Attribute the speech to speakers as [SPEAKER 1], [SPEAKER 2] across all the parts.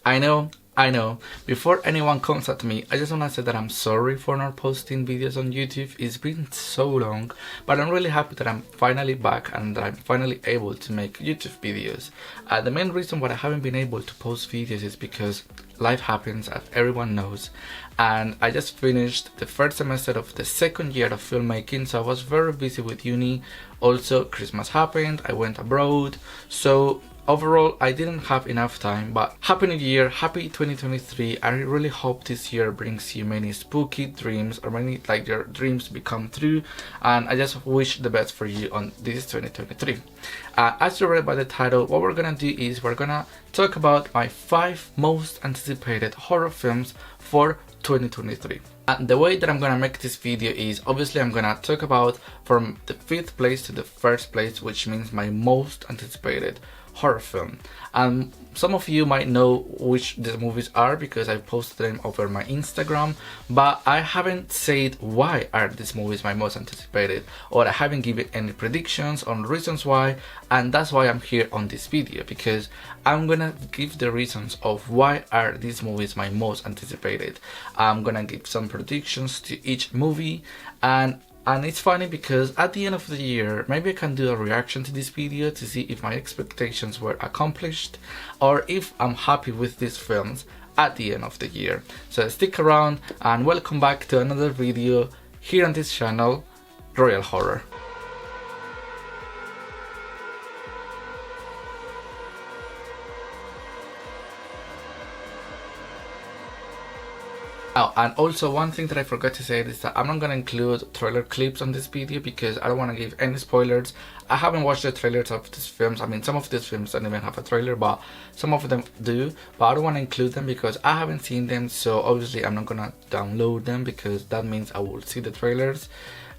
[SPEAKER 1] I know. Before anyone comes at me, I just want to say that I'm sorry for not posting videos on YouTube. It's been so long, but I'm really happy that I'm finally back and that I'm finally able to make YouTube videos. The main reason why I haven't been able to post videos is because life happens, as everyone knows, and I just finished the first semester of the second year of filmmaking, so I was very busy with uni. Also, Christmas happened, I went abroad, so overall, I didn't have enough time, but Happy New Year, happy 2023. I really hope this year brings you many spooky dreams, or many like your dreams become true, and I just wish the best for you on this 2023. As you read by the title, what we're gonna do is we're gonna talk about my 5 most anticipated horror films for 2023. And the way that I'm gonna make this video is obviously I'm gonna talk about from the 5th place to the 1st place, which means my most anticipated horror film. And some of you might know which the movies are because I posted them over my Instagram, but I haven't said why are these movies my most anticipated, or I haven't given any predictions on reasons why, and that's why I'm here on this video, because I'm gonna give the reasons of why are these movies my most anticipated. I'm gonna give some predictions to each movie, and it's funny because at the end of the year, maybe I can do a reaction to this video to see if my expectations were accomplished or if I'm happy with these films at the end of the year. So stick around and welcome back to another video here on this channel, Royal Horror. Oh, and also one thing that I forgot to say is that I'm not going to include trailer clips on this video because I don't want to give any spoilers. I haven't watched the trailers of these films. I mean, some of these films don't even have a trailer, but some of them do. But I don't want to include them because I haven't seen them, so obviously I'm not going to download them because that means I will see the trailers,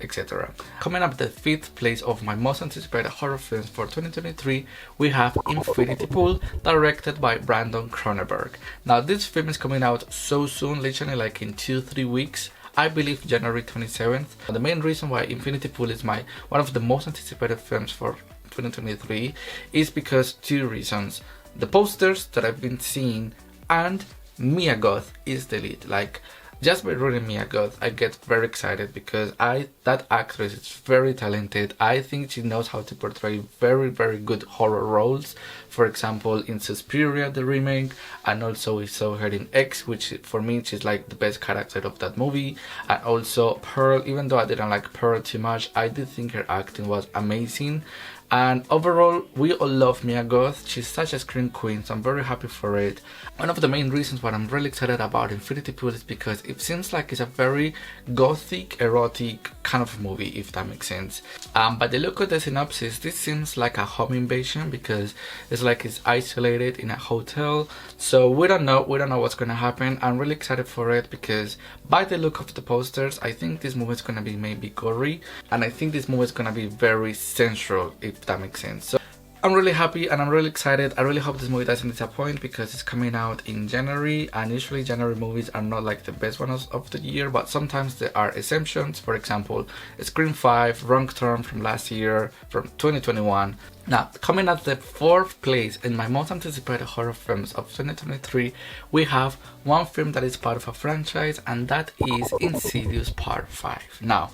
[SPEAKER 1] etc. Coming up the 5th place of my most anticipated horror films for 2023, we have Infinity Pool, directed by Brandon Cronenberg. Now this film is coming out so soon, literally like in 2-3 weeks. I believe January 27th. The main reason why Infinity Pool is one of the most anticipated films for 2023 is because 2 reasons. The posters that I've been seeing, and Mia Goth is the lead. Like, just by reading Mia Goth, I get very excited because that actress is very talented. I think she knows how to portray very good horror roles. For example, in Suspiria, the remake, and also we saw her in X, which for me she's like the best character of that movie. And also Pearl, even though I didn't like Pearl too much, I did think her acting was amazing. And overall, we all love Mia Goth. She's such a scream queen, so I'm very happy for it. One of the main reasons why I'm really excited about Infinity Pool is because it seems like it's a very gothic, erotic kind of movie, if that makes sense. By the look of the synopsis, this seems like a home invasion because it's like it's isolated in a hotel. So we don't know what's gonna happen. I'm really excited for it because by the look of the posters, I think this movie is gonna be maybe gory, and I think this movie is gonna be very sensual, if that makes sense. So I'm really happy and I'm really excited. I really hope this movie doesn't disappoint because it's coming out in January, and usually January movies are not like the best ones of the year, but sometimes there are exceptions. For example, Scream 5, Wrong Turn from last year, from 2021. Now, coming at the 4th place in my most anticipated horror films of 2023, we have one film that is part of a franchise, and that is Insidious Part 5. Now,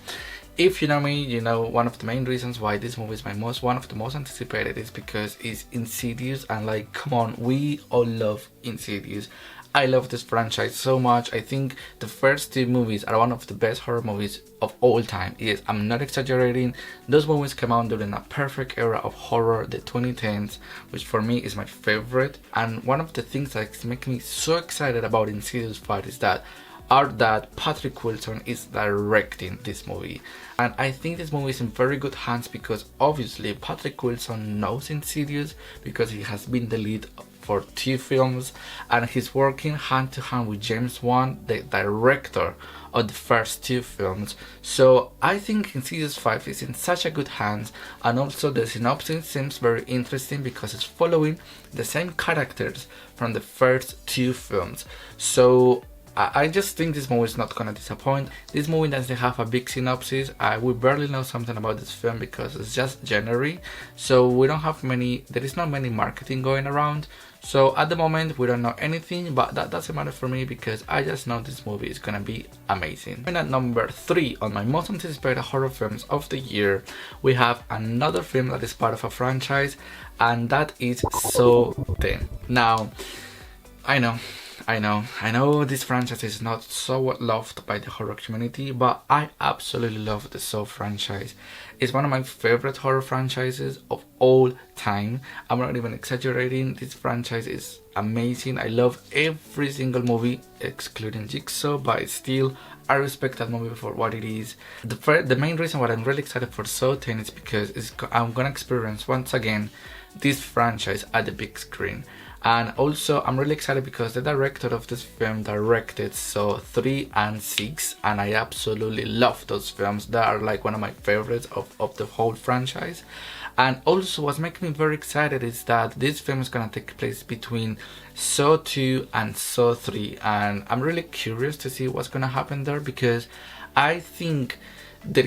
[SPEAKER 1] if you know me, you know one of the main reasons why this movie is one of the most anticipated is because it's Insidious, and like, come on, we all love Insidious. I love this franchise so much. I think the first 2 movies are one of the best horror movies of all time. Yes, I'm not exaggerating. Those movies came out during a perfect era of horror, the 2010s, which for me is my favorite. And one of the things that makes me so excited about Insidious 5 is that Patrick Wilson is directing this movie, and I think this movie is in very good hands because obviously Patrick Wilson knows Insidious because he has been the lead for 2 films, and he's working hand to hand with James Wan, the director of the first 2 films. So I think Insidious 5 is in such a good hands, and also the synopsis seems very interesting because it's following the same characters from the first 2 films. So I just think this movie is not gonna disappoint. This movie doesn't have a big synopsis. We barely know something about this film because it's just January, so we don't have there is not many marketing going around. So at the moment we don't know anything, but that doesn't matter for me because I just know this movie is gonna be amazing. And at number 3 on my most anticipated horror films of the year, we have another film that is part of a franchise, and that is Saw 10. Now, I know this franchise is not so well loved by the horror community, but I absolutely love the Saw franchise. It's one of my favorite horror franchises of all time. I'm not even exaggerating. This franchise is amazing. I love every single movie excluding Jigsaw, but still I respect that movie for what it is. The main reason why I'm really excited for Saw 10 is because I'm gonna experience once again this franchise at the big screen. And also I'm really excited because the director of this film directed Saw 3 and 6, and I absolutely love those films. They are like one of my favorites of the whole franchise. And also what's making me very excited is that this film is gonna take place between Saw 2 and Saw 3, and I'm really curious to see what's gonna happen there, because I don't think there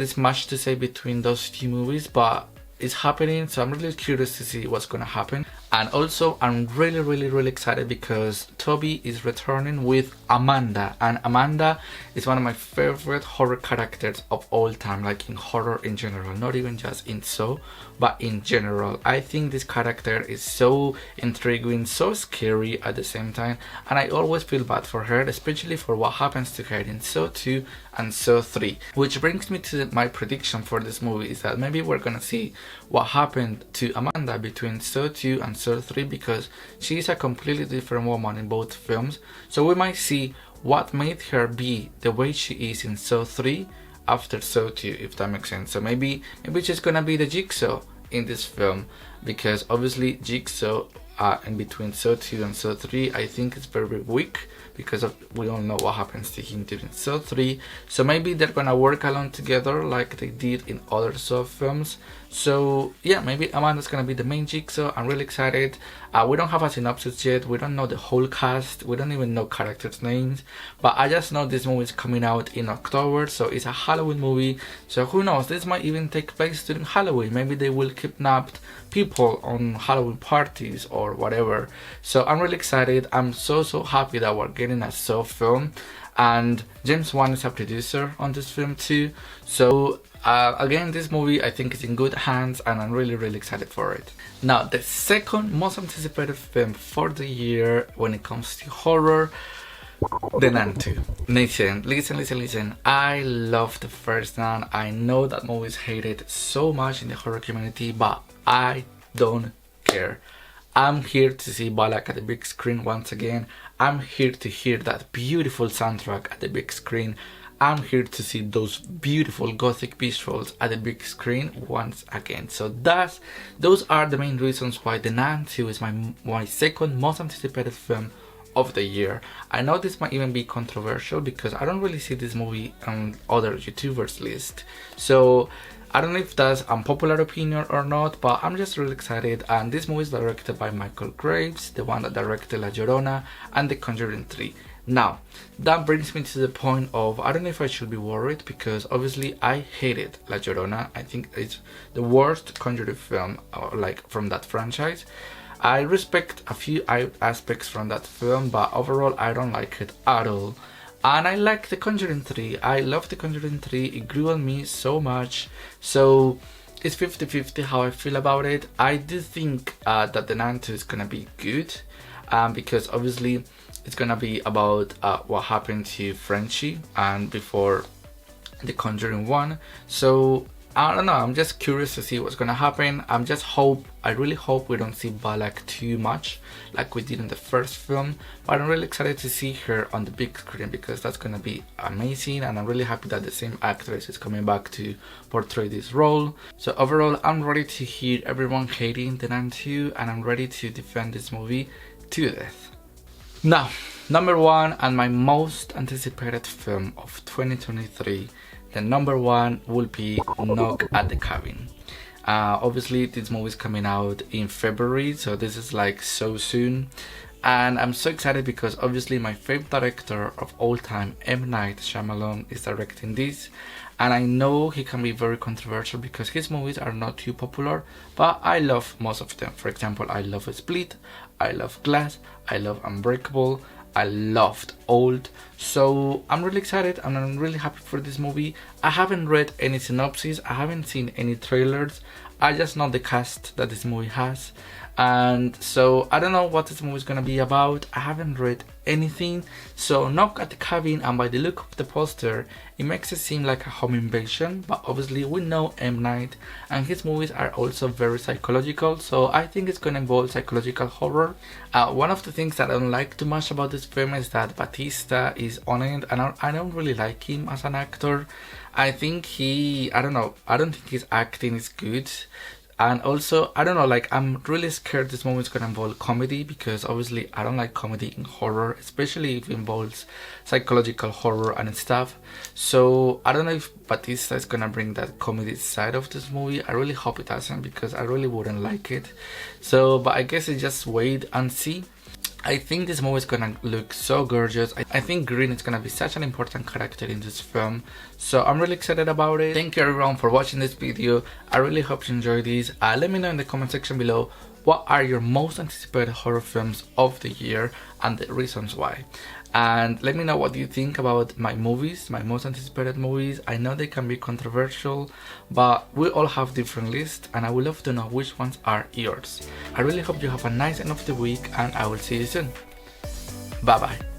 [SPEAKER 1] is much to say between those two movies, but it's happening, so I'm really curious to see what's gonna happen. And also I'm really excited because Toby is returning with Amanda, and Amanda is one of my favorite horror characters of all time, like in horror in general, not even just in Saw, but in general. I think this character is so intriguing, so scary at the same time, and I always feel bad for her, especially for what happens to her in Saw 2 and Saw 3. Which brings me to my prediction for this movie, is that maybe we're gonna see what happened to Amanda between Saw 2 and Saw 3, because she is a completely different woman in both films. So we might see what made her be the way she is in Saw 3 after Saw 2, if that makes sense. So maybe she's gonna be the Jigsaw in this film, because obviously Jigsaw in between Saw 2 and Saw 3 I think it's very weak, because we all know what happens to him during Saw 3. So maybe they're gonna work along together like they did in other Saw films. So yeah, maybe Amanda's gonna be the main Jigsaw. I'm really excited. We don't have a synopsis yet, we don't know the whole cast, we don't even know characters' names, but I just know this movie is coming out in October, so it's a Halloween movie. So who knows, this might even take place during Halloween. Maybe they will kidnap people on Halloween parties or whatever. So I'm really excited. I'm so happy that we're getting a Saw film, and James Wan is a producer on this film too. So again, this movie I think is in good hands, and I'm really excited for it. Now, the second most anticipated film for the year when it comes to horror, The Nun 2. Listen. I love the first Nun. I know that movie is hated so much in the horror community, but I don't care. I'm here to see Balak at the big screen once again. I'm here to hear that beautiful soundtrack at the big screen. I'm here to see those beautiful gothic visuals at the big screen once again. So those are the main reasons why The Nun 2 is my second most anticipated film of the year. I know this might even be controversial because I don't really see this movie on other YouTubers list. So I don't know if that's unpopular opinion or not, but I'm just really excited. And this movie is directed by Michael Graves, the one that directed La Llorona and The Conjuring 3. Now, that brings me to the point of, I don't know if I should be worried, because obviously I hated La Llorona. I think it's the worst Conjuring film like from that franchise. I respect a few aspects from that film, but overall I don't like it at all. And I like The Conjuring 3. I love The Conjuring 3. It grew on me so much. So it's 50-50 how I feel about it. I do think that The Nun 2 is gonna be good, because obviously it's gonna be about what happened to Frenchie and before The Conjuring 1. So I don't know, I'm just curious to see what's gonna happen. I really hope we don't see Balak too much like we did in the first film, but I'm really excited to see her on the big screen because that's gonna be amazing, and I'm really happy that the same actress is coming back to portray this role. So overall, I'm ready to hear everyone hating The Nun 2, and I'm ready to defend this movie to death. Now, number one and my most anticipated film of 2023, the number one will be Knock at the Cabin. Obviously this movie is coming out in February, so this is like so soon. And I'm so excited because obviously my favorite director of all time, M. Night Shyamalan, is directing this. And I know he can be very controversial because his movies are not too popular, but I love most of them. For example, I love Split, I love Glass, I love Unbreakable, I loved Old. So I'm really excited and I'm really happy for this movie. I haven't read any synopsis, I haven't seen any trailers, I just know the cast that this movie has. And so I don't know what this movie is gonna be about. I haven't read anything. So Knock at the Cabin, and by the look of the poster, it makes it seem like a home invasion. But obviously we know M. Night, and his movies are also very psychological. So I think it's gonna involve psychological horror. One of the things that I don't like too much about this film is that Batista is on it, and I don't really like him as an actor. I think I don't think his acting is good. And also, I don't know, like, I'm really scared this movie is gonna involve comedy, because obviously I don't like comedy in horror, especially if it involves psychological horror and stuff. So I don't know if Batista is gonna bring that comedy side of this movie. I really hope it doesn't, because I really wouldn't like it. So, but I guess it's just wait and see. I think this movie is gonna look so gorgeous. I think Green is gonna be such an important character in this film. So I'm really excited about it. Thank you everyone for watching this video. I really hope you enjoyed this. Let me know in the comment section below what are your most anticipated horror films of the year and the reasons why. And let me know what you think about my movies, my most anticipated movies. I know they can be controversial, but we all have different lists and I would love to know which ones are yours. I really hope you have a nice end of the week and I will see you soon. Bye bye.